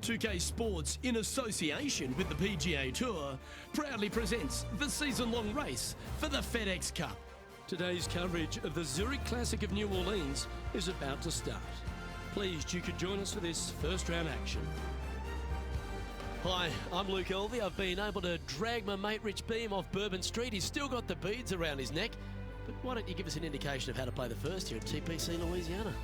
2K Sports, in association with the PGA Tour, proudly presents the season-long race for the FedEx Cup. Today's coverage of the Zurich Classic of New Orleans is about to start. Pleased you could join us for this first round action. Hi, I'm Luke Elvey. I've been able to drag my mate Rich Beam off Bourbon Street. He's still got the beads around his neck. But why don't you give us an indication of how to play the first here at TPC Louisiana?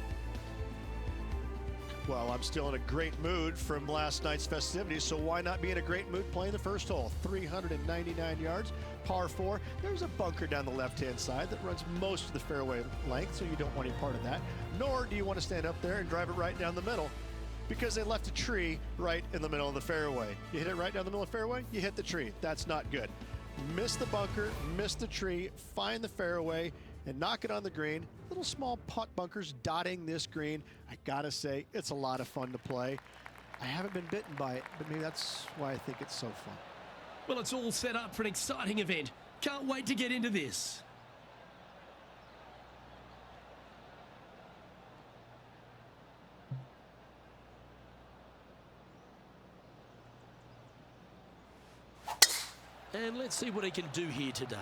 Well, I'm still in a great mood from last night's festivities, so why not be in a great mood playing the first hole? 399 yards, par 4. There's a bunker down the left-hand side that runs most of the fairway length, so you don't want any part of that. Nor do you want to stand up there and drive it right down the middle, because they left a tree right in the middle of the fairway. You hit it right down the middle of the fairway, you hit the tree. That's not good. Miss the bunker, miss the tree, find the fairway, and knock it on the green. Little small putt bunkers dotting this green. I gotta say, it's a lot of fun to play. I haven't been bitten by it, but maybe that's why I think it's so fun. Well, it's all set up for an exciting event. Can't wait to get into this. And let's see what he can do here today.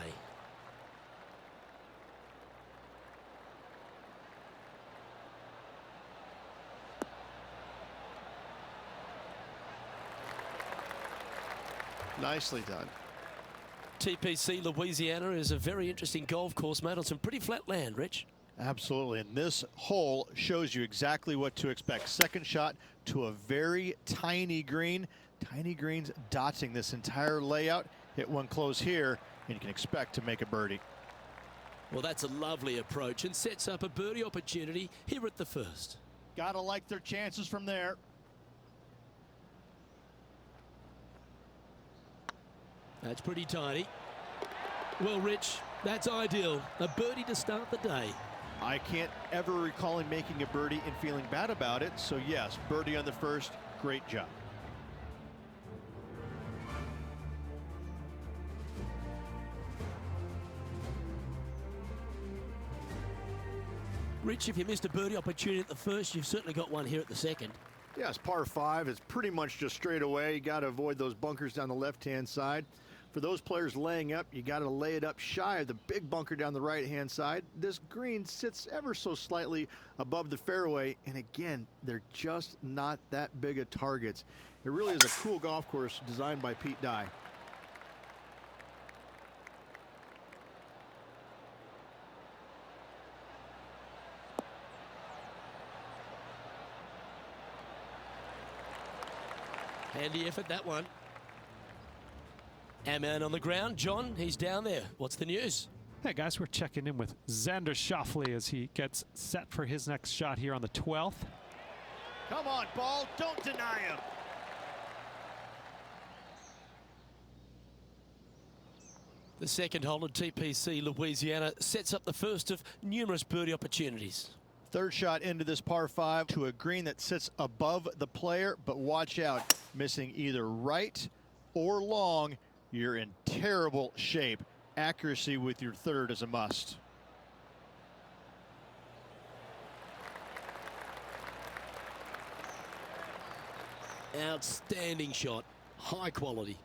Nicely done. TPC Louisiana is a very interesting golf course, mate, on some pretty flat land, Rich. Absolutely, and this hole shows you exactly what to expect. Second shot to a very tiny green. Tiny greens dotting this entire layout. Hit one close here, and you can expect to make a birdie. Well, that's a lovely approach and sets up a birdie opportunity here at the first. Gotta like their chances from there. That's pretty tidy. Well, Rich, that's ideal. A birdie to start the day. I can't ever recall him making a birdie and feeling bad about it. So yes, birdie on the first, great job. Rich, if you missed a birdie opportunity at the first, you've certainly got one here at the second. Yes, par 5 is pretty much just straight away. You got to avoid those bunkers down the left-hand side. For those players laying up, you got to lay it up shy of the big bunker down the right-hand side. This green sits ever so slightly above the fairway, and again, they're just not that big of targets. It really is a cool golf course designed by Pete Dye. Handy effort, that one. Our man on the ground, John, he's down there. What's the news? Hey guys, we're checking in with Xander Schauffele as he gets set for his next shot here on the 12th. Come on, ball, don't deny him. The second hole at TPC Louisiana sets up the first of numerous birdie opportunities. Third shot into this par 5 to a green that sits above the player, but watch out, missing either right or long, you're in terrible shape. Accuracy with your third is a must. Outstanding shot, high quality.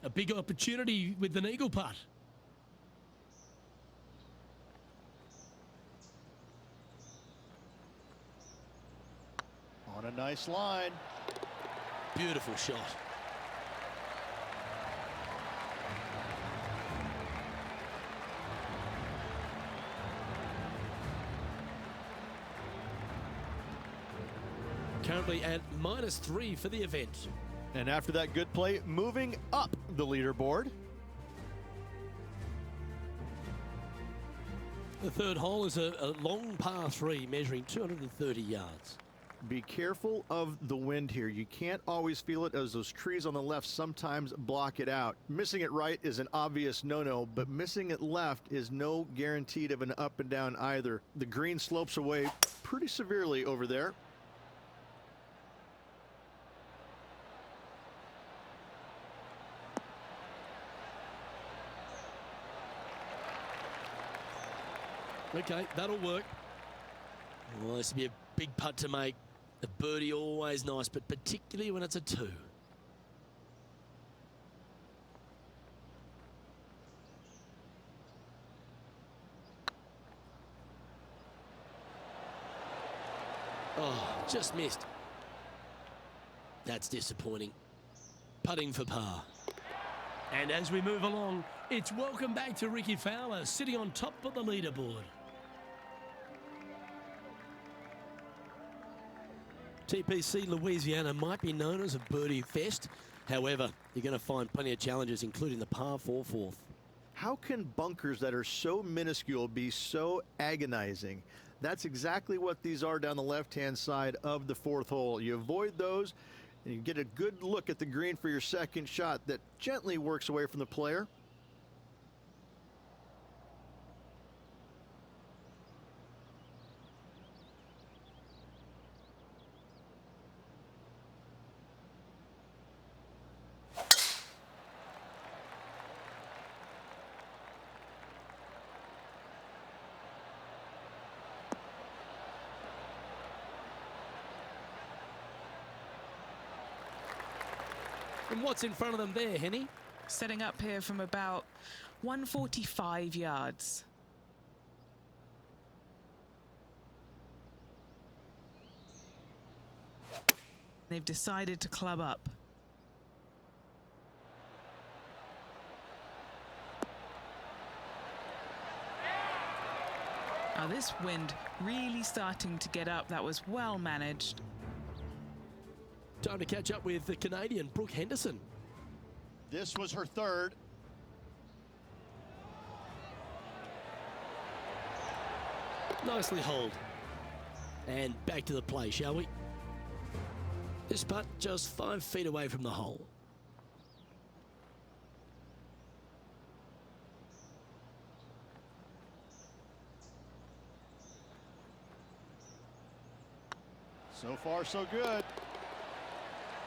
A big opportunity with an eagle putt. On a nice line. Beautiful shot. Currently at -3 for the event. And after that good play, moving up the leaderboard. The third hole is a long par 3 measuring 230 yards. Be careful of the wind here. You can't always feel it as those trees on the left sometimes block it out. Missing it right is an obvious no-no, but missing it left is no guaranteed of an up and down either. The green slopes away pretty severely over there. Okay, that'll work. Well, this would be a big putt to make. A birdie always nice, but particularly when it's a 2. Oh, just missed. That's disappointing. Putting for par. And as we move along, it's welcome back to Rickie Fowler, sitting on top of the leaderboard. TPC Louisiana might be known as a birdie fest. However, you're going to find plenty of challenges, including the par 4 fourth. How can bunkers that are so minuscule be so agonizing? That's exactly what these are down the left-hand side of the 4th hole. You avoid those, and you get a good look at the green for your second shot that gently works away from the player. And what's in front of them there, Henny? Setting up here from about 145 yards. They've decided to club up. Now this wind really starting to get up. That was well managed. Time to catch up with the Canadian, Brooke Henderson. This was her 3rd. Nicely holed. And back to the play, shall we? This putt just 5 feet away from the hole. So far, so good.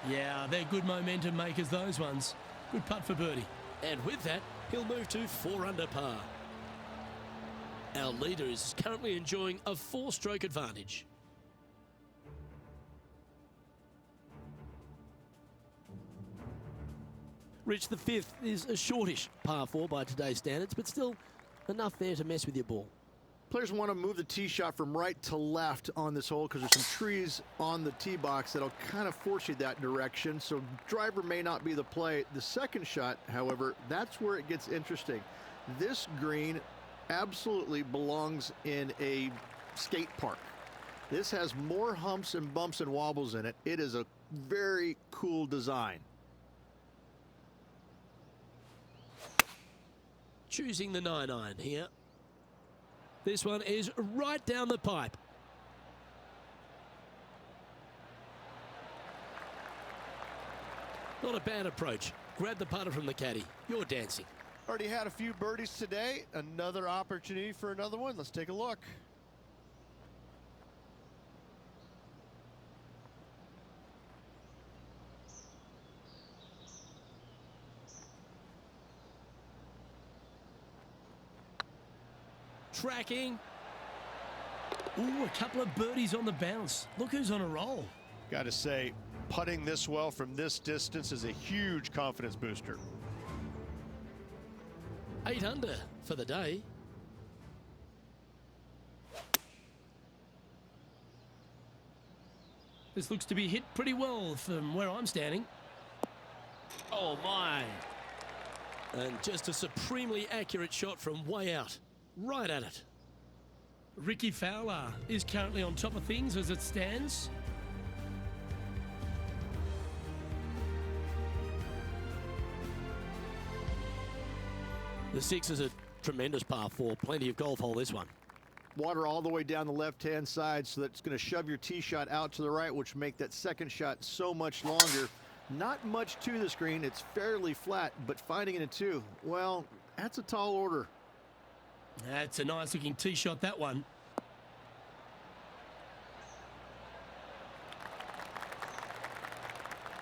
Yeah, they're good momentum makers, those ones. Good putt for birdie. And with that, he'll move to 4 under par. Our leader is currently enjoying a 4-stroke advantage. Rich, the 5th is a shortish par 4 by today's standards, but still enough there to mess with your ball. Players want to move the tee shot from right to left on this hole because there's some trees on the tee box that'll kind of force you that direction, so driver may not be the play. The second shot, however, that's where it gets interesting. This green absolutely belongs in a skate park. This has more humps and bumps and wobbles in it. It is a very cool design. Choosing the 9-iron here. This one is right down the pipe. Not a bad approach. Grab the putter from the caddy. You're dancing. Already had a few birdies today. Another opportunity for another one. Let's take a look. Tracking. Ooh, a couple of birdies on the bounce. Look who's on a roll. Got to say, putting this well from this distance is a huge confidence booster. 8 under for the day. This looks to be hit pretty well from where I'm standing. Oh my. And just a supremely accurate shot from way out. Right at it. Rickie Fowler is currently on top of things as it stands. The 6 is a tremendous par 4. Plenty of golf hole, this one. Water all the way down the left-hand side, so that's going to shove your tee shot out to the right, which make that second shot so much longer. Not much to this green. It's fairly flat, but finding it a 2, well, that's a tall order. That's a nice looking tee shot, that one.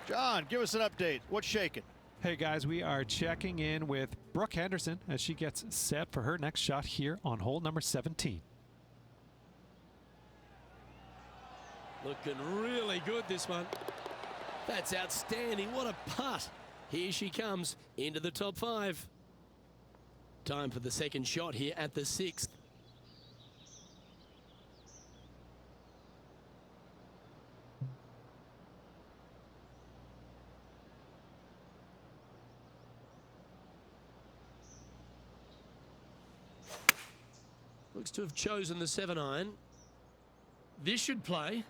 John, give us an update. What's shaking? Hey guys, we are checking in with Brooke Henderson as she gets set for her next shot here on hole number 17. Looking really good, this one. That's outstanding. What a putt. Here she comes into the top 5. Time for the second shot here at the 6th. Looks to have chosen the 7-iron. This should play.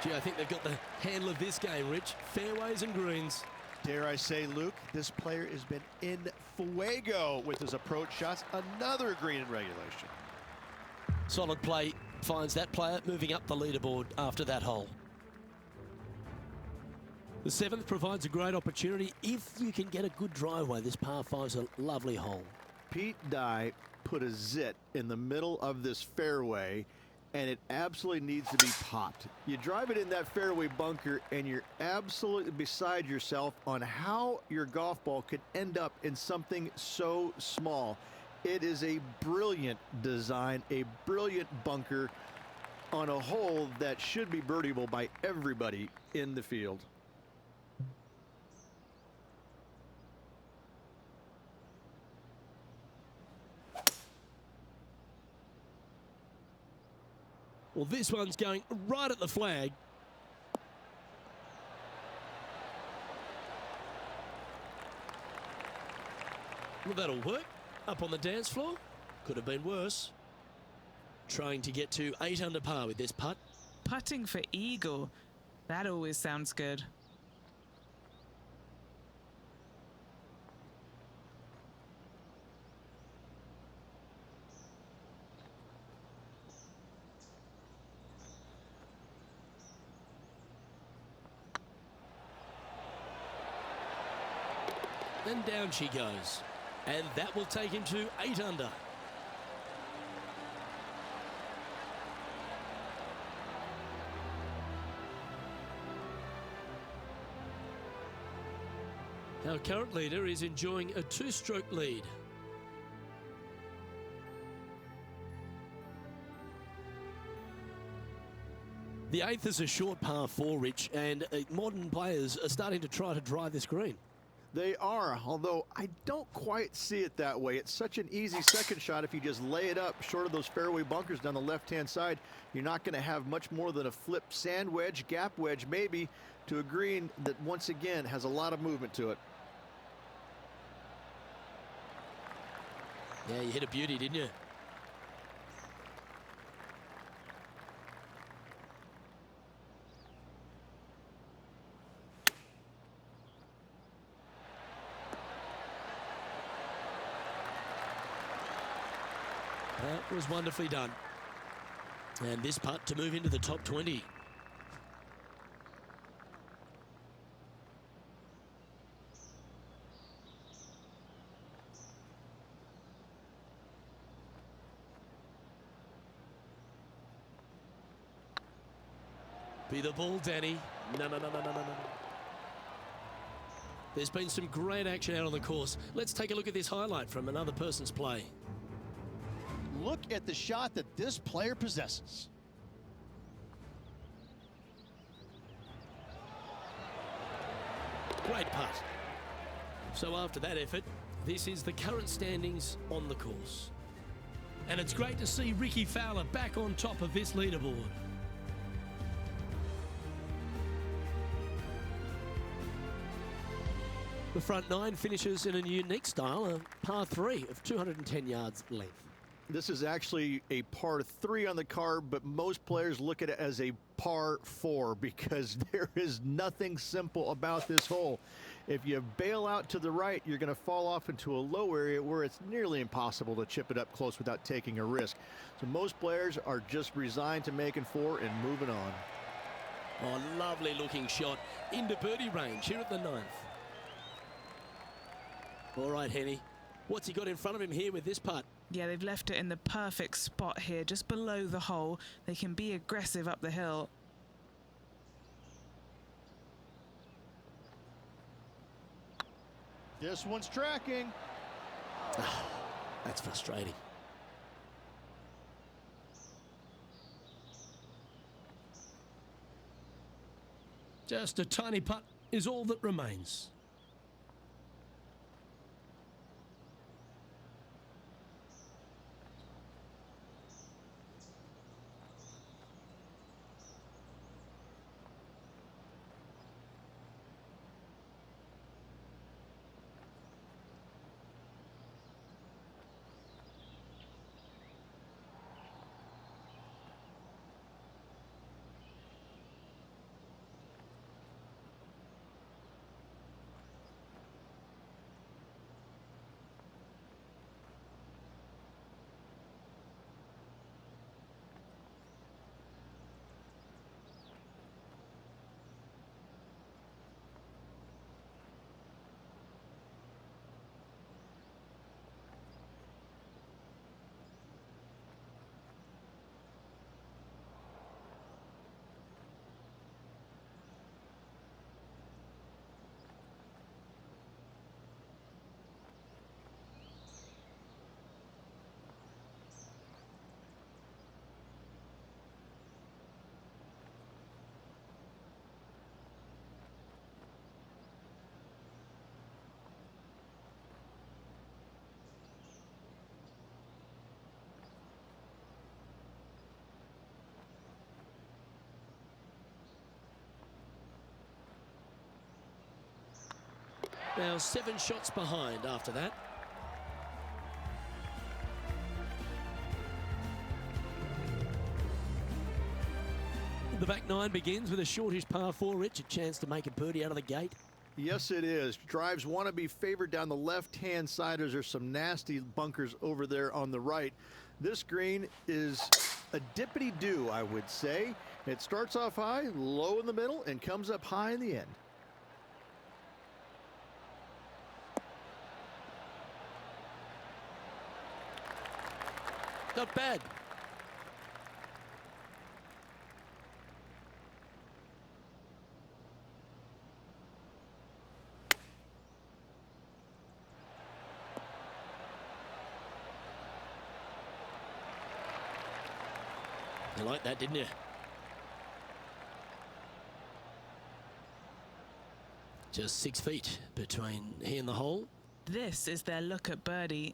Gee, I think they've got the handle of this game, Rich. Fairways and greens. Dare I say, Luke, this player has been in fuego with his approach shots. Another green in regulation. Solid play finds that player moving up the leaderboard after that hole. The 7th provides a great opportunity if you can get a good driveway. This par 5's a lovely hole. Pete Dye put a zit in the middle of this fairway, and it absolutely needs to be popped. You drive it in that fairway bunker, and you're absolutely beside yourself on how your golf ball could end up in something so small. It is a brilliant design, a brilliant bunker on a hole that should be birdieable by everybody in the field. Well, this one's going right at the flag. Well, that'll work. Up on the dance floor. Could have been worse. Trying to get to 8 under par with this putt. Putting for eagle. That always sounds good. Then down she goes. And that will take him to 8 under. Our current leader is enjoying a 2-stroke lead. The 8th is a short par 4, Rich, and modern players are starting to try to drive this green. They are, although I don't quite see it that way. It's such an easy second shot. If you just lay it up short of those fairway bunkers down the left-hand side, you're not going to have much more than a flip sand wedge, gap wedge maybe, to a green that once again has a lot of movement to it. Yeah, you hit a beauty, didn't you? That was wonderfully done. And this putt to move into the top 20. Be the ball, Danny. No. There's been some great action out on the course. Let's take a look at this highlight from another person's play. Look at the shot that this player possesses. Great putt. So after that effort, this is the current standings on the course. And it's great to see Ricky Fowler back on top of this leaderboard. The front 9 finishes in a unique style, a par 3 of 210 yards length. This is actually a par 3 on the card, but most players look at it as a par 4 because there is nothing simple about this hole. If you bail out to the right, you're going to fall off into a low area where it's nearly impossible to chip it up close without taking a risk. So most players are just resigned to making 4 and moving on. Oh, lovely looking shot into birdie range here at the 9th. All right, Henny. What's he got in front of him here with this putt? Yeah, they've left it in the perfect spot here, just below the hole. They can be aggressive up the hill. This one's tracking. That's frustrating. Just a tiny putt is all that remains. Now 7 shots behind after that. The back 9 begins with a shortish par 4, Rich. A chance to make a birdie out of the gate. Yes, it is. Drives want to be favored down the left-hand side as there's some nasty bunkers over there on the right. This green is a dippity-do, I would say. It starts off high, low in the middle, and comes up high in the end. Not bad. You liked that, didn't you? Just 6 feet between he and the hole. This is their look at birdie.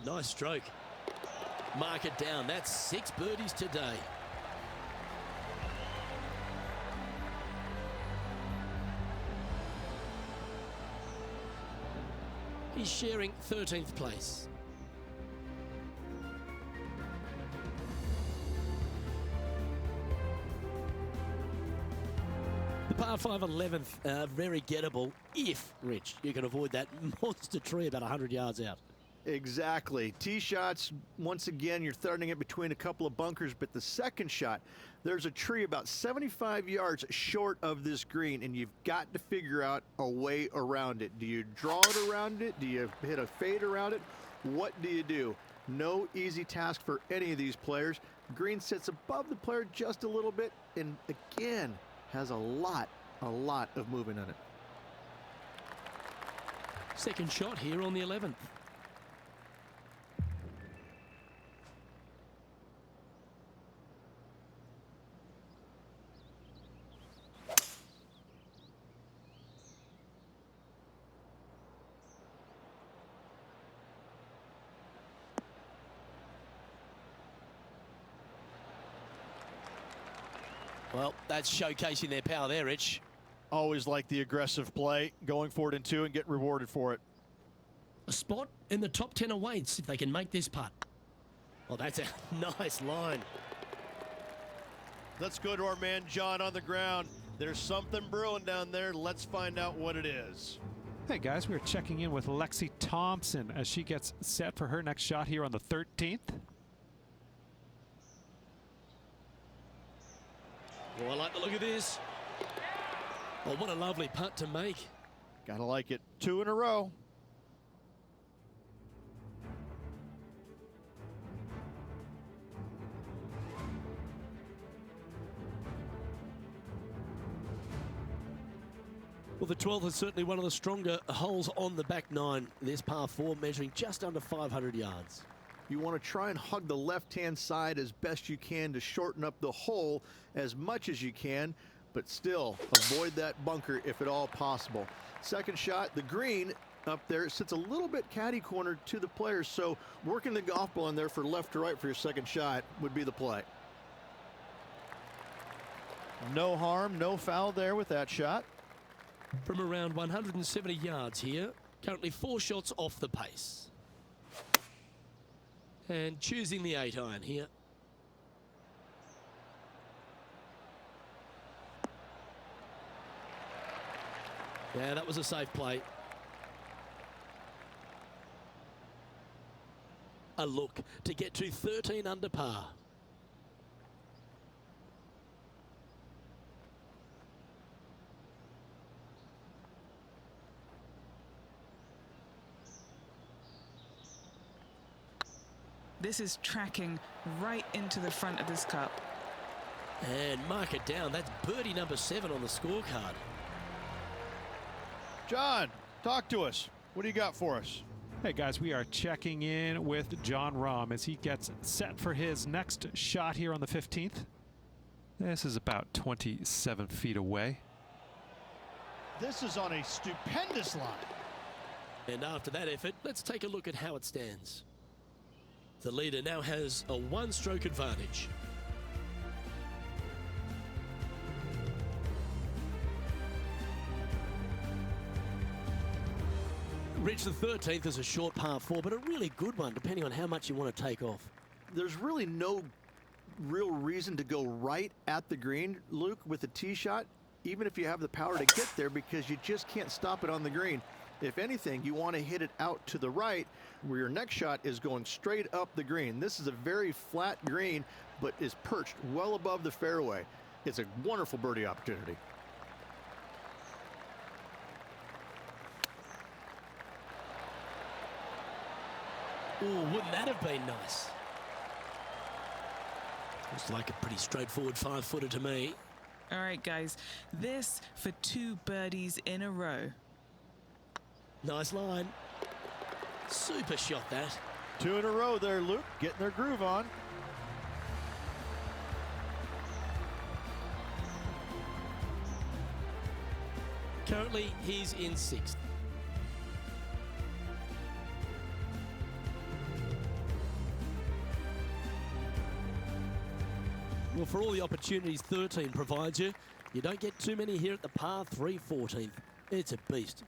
Nice stroke. Mark it down. That's 6 birdies today. He's sharing 13th place. The par 5 11th, very gettable if, Rich, you can avoid that monster tree about 100 yards out. Exactly. Tee shots, once again, you're threading it between a couple of bunkers, but the second shot, there's a tree about 75 yards short of this green, and you've got to figure out a way around it. Do you draw it around it? Do you hit a fade around it? What do you do? No easy task for any of these players. Green sits above the player just a little bit, and again, has a lot of movement on it. Second shot here on the 11th. Well, that's showcasing their power there, Rich. Always like the aggressive play, going for it in 2 and get rewarded for it. A spot in the top 10 awaits if they can make this putt. Well, that's a nice line. Let's go to our man John on the ground. There's something brewing down there. Let's find out what it is. Hey guys, we're checking in with Lexi Thompson as she gets set for her next shot here on the 13th. Oh, I like the look of this. Oh, what a lovely putt to make. Gotta like it. 2 in a row. Well, the 12th is certainly one of the stronger holes on the back nine. This par 4 measuring just under 500 yards. You want to try and hug the left-hand side as best you can to shorten up the hole as much as you can, but still avoid that bunker if at all possible. Second shot, the green up there sits a little bit caddy cornered to the players, so working the golf ball in there for left to right for your second shot would be the play. No harm, no foul there with that shot. From around 170 yards here, currently 4 shots off the pace. And choosing the 8-iron here. Yeah, that was a safe play. A look to get to 13 under par. This is tracking right into the front of this cup. And mark it down. That's birdie number 7 on the scorecard. John, talk to us. What do you got for us? Hey guys, we are checking in with John Rahm as he gets set for his next shot here on the 15th. This is about 27 feet away. This is on a stupendous line. And after that effort, let's take a look at how it stands. The leader now has a 1-stroke advantage. Reach the 13th is a short par 4, but a really good one, depending on how much you want to take off. There's really no real reason to go right at the green, Luke, with a tee shot, even if you have the power to get there, because you just can't stop it on the green. If anything, you want to hit it out to the right, where your next shot is going straight up the green. This is a very flat green, but is perched well above the fairway. It's a wonderful birdie opportunity. Oh, wouldn't that have been nice? Looks like a pretty straightforward 5-footer to me. All right, guys, this for 2 birdies in a row. Nice line. Super shot, that. 2 in a row there, Luke, getting their groove on. Currently, he's in 6th. Well, for all the opportunities 13 provides you, you don't get too many here at the par 3 14th. It's a beast.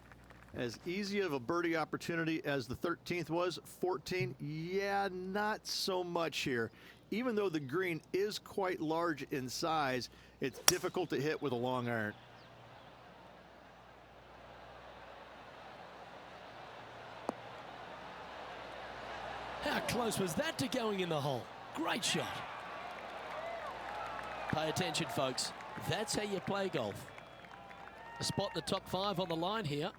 As easy of a birdie opportunity as the 13th was, 14, yeah, not so much here. Even though the green is quite large in size, it's difficult to hit with a long iron. How close was that to going in the hole? Great shot. Pay attention, folks. That's how you play golf. A spot in the top 5 on the line here.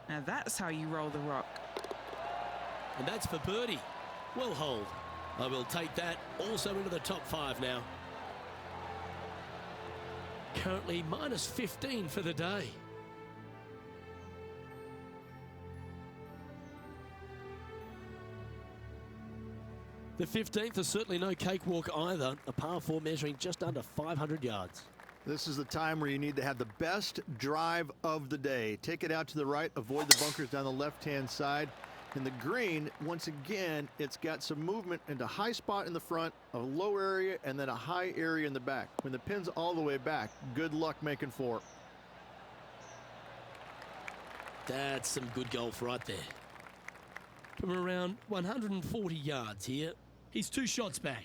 Now that's how you roll the rock. And that's for birdie. Well holed. I will take that also into the top 5 now. Currently minus 15 for the day. The 15th is certainly no cakewalk either. A par 4 measuring just under 500 yards. This is the time where you need to have the best drive of the day. Take it out to the right, avoid the bunkers down the left-hand side. And the green, once again, it's got some movement into high spot in the front, a low area, and then a high area in the back. When the pin's all the way back, good luck making 4. That's some good golf right there. From around 140 yards here, he's 2 shots back.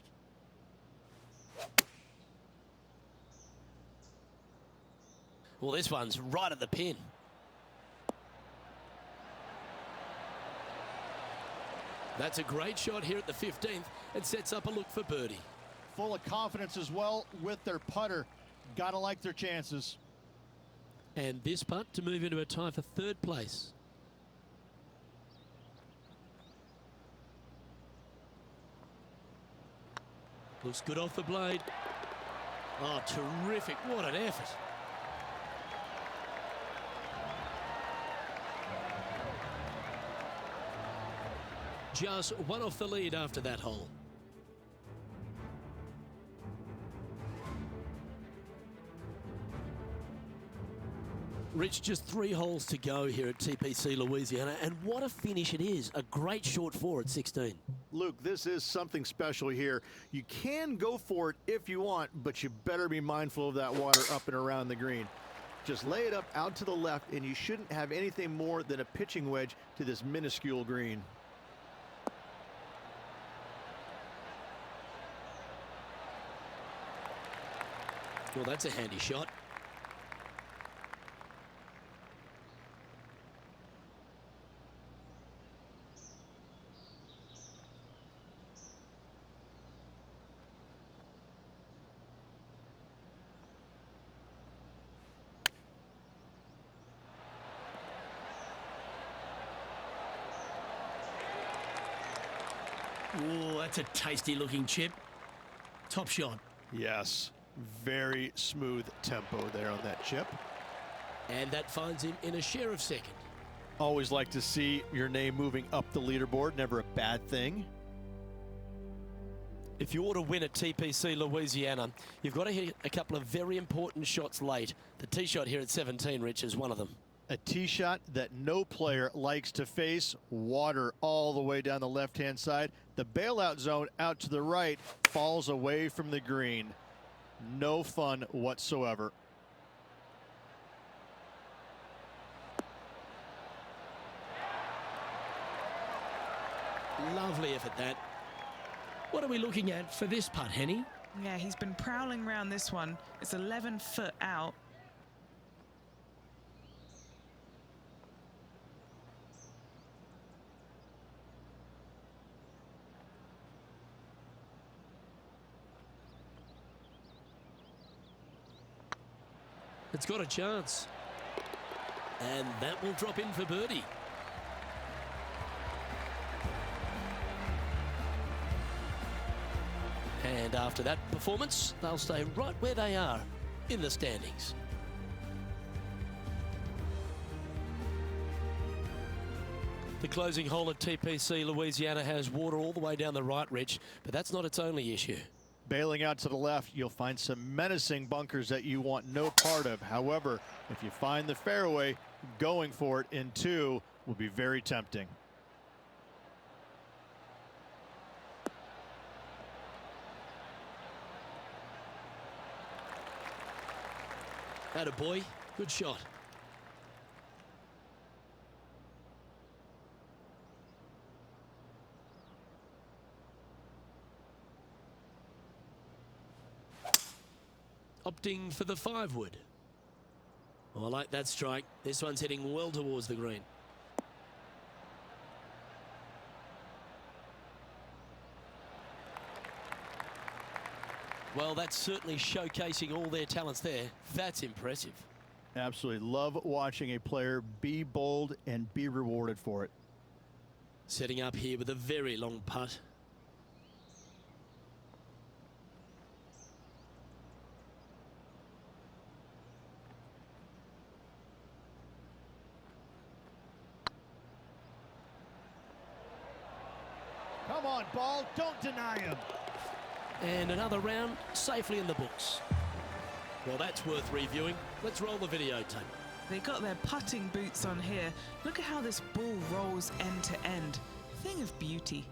Well, this one's right at the pin. That's a great shot here at the 15th and sets up a look for birdie. Full of confidence as well with their putter. Gotta like their chances. And this putt to move into a tie for third place. Looks good off the blade. Oh, terrific. What an effort. Just one off the lead after that hole. Rich, just 3 holes to go here at TPC Louisiana, and what a finish it is. A great short 4 at 16. Luke, this is something special here. You can go for it if you want, but you better be mindful of that water up and around the green. Just lay it up out to the left, and you shouldn't have anything more than a pitching wedge to this minuscule green. Well, that's a handy shot. Oh, that's a tasty looking chip. Top shot. Yes, very smooth tempo there on that chip. And that finds him in a share of second. Always like to see your name moving up the leaderboard, never a bad thing. If you want to win at TPC Louisiana, you've got to hit a couple of very important shots late. The tee shot here at 17, Rich, is one of them. A tee shot that no player likes to face. Water all the way down the left-hand side. The bailout zone out to the right falls away from the green. No fun whatsoever. Lovely effort that. What are we looking at for this putt, Henny? Yeah, he's been prowling around this one. It's 11 foot out. It's got a chance. And that will drop in for birdie. And after that performance, they'll stay right where they are in the standings. The closing hole at TPC Louisiana has water all the way down the right, Rich, but that's not its only issue. Bailing out to the left, you'll find some menacing bunkers that you want no part of. However, if you find the fairway, going for it in 2 will be very tempting. Atta boy, good shot. Opting for the 5-wood. Oh, I like that strike. This one's heading well towards the green. Well, that's certainly showcasing all their talents there. That's impressive. Absolutely love watching a player be bold and be rewarded for it. Setting up here with a very long putt. Come on, ball, don't deny him. And another round safely in the books. Well, that's worth reviewing. Let's roll the videotape. They got their putting boots on here. Look at how this ball rolls end to end. Thing of beauty.